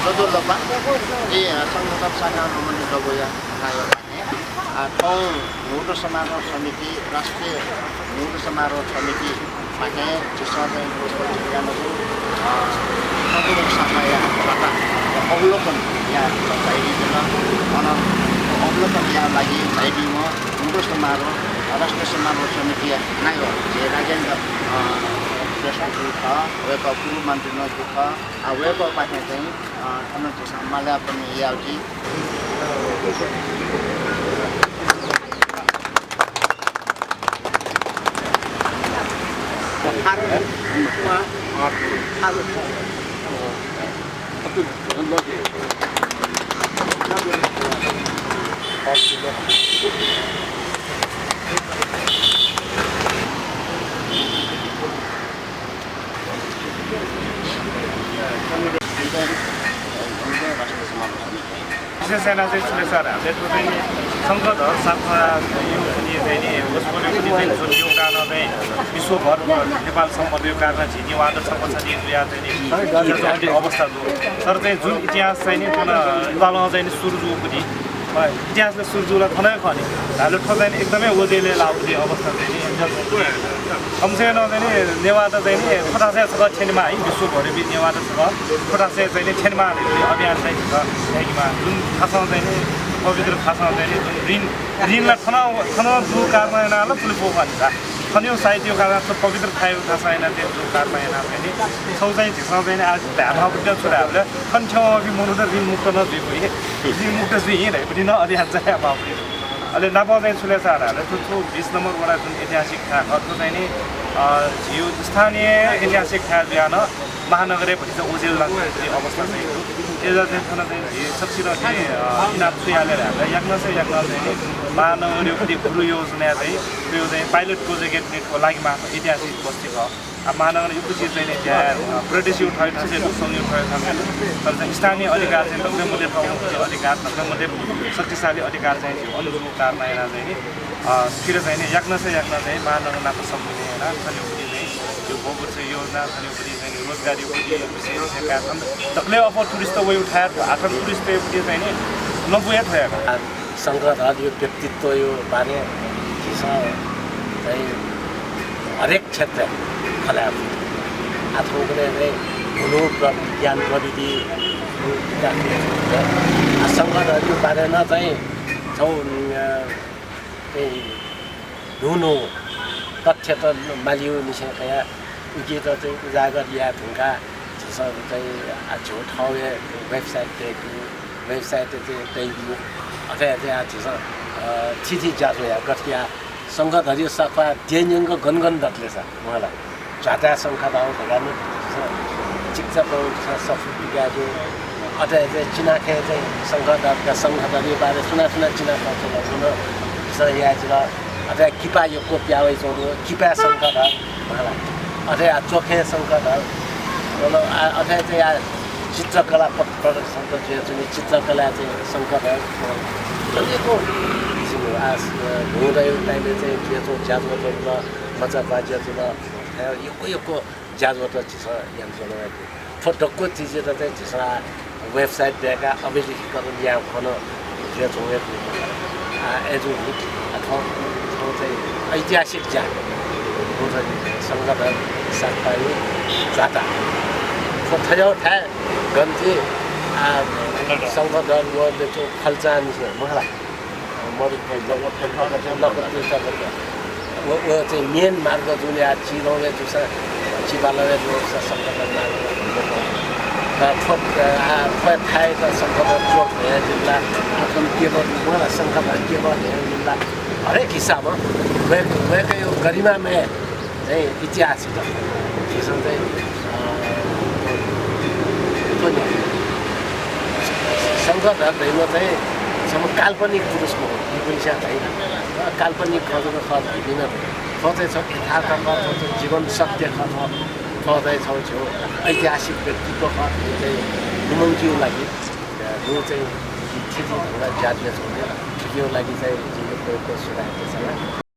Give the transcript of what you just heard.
저돌로바 이 संगठन शाखा अनुमति दबोया आयो भने ठाउँ मुटु समारोह समिति राष्ट्रिय मुटु समारोह समिति माने जिसले गोष्ठीको संगठन शाखा याबाट अवलोकन यहाँ चाहिदिन अवलोकन यहाँ लागि चाहिदिम मुटु समारोह राष्ट्रिय समारोह समिति आयो जे राजेन्द्र प्रेसिडेन्ट छ वेको पूर्व मन्त्री न छ वेको पाखे चाहिँ ठन्न समाला पनि याउजी विशेषजना चाहिँ सर हामीले चाहिँ सङ्घधर शाखा यो पनि चाहिँ उसले पनि जुन यो कारण चाहिँ विश्वभर नेपालसम्म यो कारण झिनिवाद छपछाडि या चाहिँ अवस्था तर चाहिँ जुन इतिहास चाहिँ नि तल चाहिँ सुरुजु पनि इतिहासले सुरुजुलाई खनै खने हालो ठोक्दैन एकदमै ओजेले लाउने अवस्था चाहिँ नि कमसेकम चाहिँ नेवादा चाहिँ नि फटासे छ छेनमा है विश्वभरि नेवादा छ फटासे चाहिँ नि छेनमा अभियान चाहिँ छ यहीमा जुन खासा चाहिँ नि पवित्र खासा चाहिँ जुन ऋणलाई खना दु कार्यान्वयनला पुलिस भन्छ खन्यो साहित्य कारण पवित्र खायो खासा हैन त्यो दु कार्यान्वयन चाहिँ नि छौ चाहिँ झिसा चाहिँ आज धामा बुट्टा छोराहरुले खन्छौ अघि मनु त ऋण मुक्त नदिएको ऋण मुक्त चाहिँ हिँडे पनि न अलिहाल चाहिँ बाबुले अहिले नपाउ चाहिँ सुलेसारहरूले त्यो 20 नम्बर वडा जुन ऐतिहासिक ठाउँको चाहिँ नि यो स्थानीय ऐतिहासिक ठाउँ बिहान महानगरपछि चाहिँ ओजेल लाग्ने अवस्था चाहिँ यसलाई चाहिँ थन चाहिँ सब्सिडी चाहिँ इनाम छुयालेर हामीलाई याक्न चाहिँ नि महानगरपट्टि गुरु योजना चाहिँ त्यो चाहिँ पाइलट प्रोजेक्टको लागि मात्र ऐतिहासिक बस्ती छ अब महानगर यो पछि चाहिँ त्यहाँ ब्रिटिस उठाइ ठासे रुसङ उठाइ ठासे तर चाहिँ स्थानीय अधिकार चाहिँ ढङ्गै मूल्य अधिकार ढङ्गै मूल्य शक्तिशाली अधिकार चाहिँ अनुरूप कार्यान्वयन चाहिँ नि फिर चाहिँ नि याक्न चाहिँ महानगर नाको सम्बन्धी हैन खन्युपट्टि चाहिँ यो गोबर चाहिँ योजना खन्युपट्टि चाहिँ रोजगारी विशेषका छन् तकले अब टुरिस्ट वे उठाएर आखर टुरिस्ट पट्टि चाहिँ नि नपुगे थएको संघधर यो व्यक्तित्व यो बारे चाहिँ हरेक क्षेत्र खलाब आत्मग्रह हुनु ज्ञान प्रविधि संघधरको बारेमा चाहिँ छौ हुनु तथ्य त मालियो निशेकया उचित चाहिँ उजागर या ढुङ्गा चाहिँ झो ठाउँ वेबसाइट चाहिँ दैनिक अथवा त्यहाँ चिठी जातो या गठिया संघधरी सफा जेनिङको गनगन दत्ले छ मलाई झाटा संख्या दाउ भगानु चिक्चा पाउँछ सफुटी गाजो अथवा चाहिँ चिनाखे चाहिँ संघधरी बारे सुना चिना पाउँछ हुन यहाँ अथवा किपा यो कोप्यावै चौधो किपा संघधर मलाई अथवा चोखे संघधर अथवा चाहिँ चित्रकला प्रदर्शन जुन चित्रकला चाहिँ संघधर जतिको हुँदै टाइमले चाहिँ के जाजवट मजा बाज्य यो जाजवट चिस यहाँ फोटोको चिज चाहिँ चिस वेबसाइट दिएका अभिलेखीकरण यहाँ खन एजु अथवा चाहिँ ऐतिहासिक जात संघधर साथपाई जाता थयो ठा गन्थे संघधर गर्दै चाहिँ खल्चान मलाई मरु वो चाहिँ मेन मार्ग जुन या चिरौले जुस चिबालले जुस संघधर मार्ग थाहे त संघधर चोक भए जिल्ला आफ्नो केवल मलाई संघधर केवल जिल्ला हरेक हिसाबमा गएको यो गरिमामय चाहिँ इतिहास छ त्यसमा चाहिँ संघधर दैमा चाहिँ सम काल्पनिक पुरुषको पैसा छैन काल्पनिक खर्च हिँड्न खोज्दै छ यथार्थ जीवन सत्य खर्च खोज्दै छौँ छेउ ऐतिहासिक व्यक्तित्व खर्च चाहिँ हुनुहुन्छ लागि यो चाहिँ खेती जातीय छ यो लागि चाहिँ जीवनको सुधार छ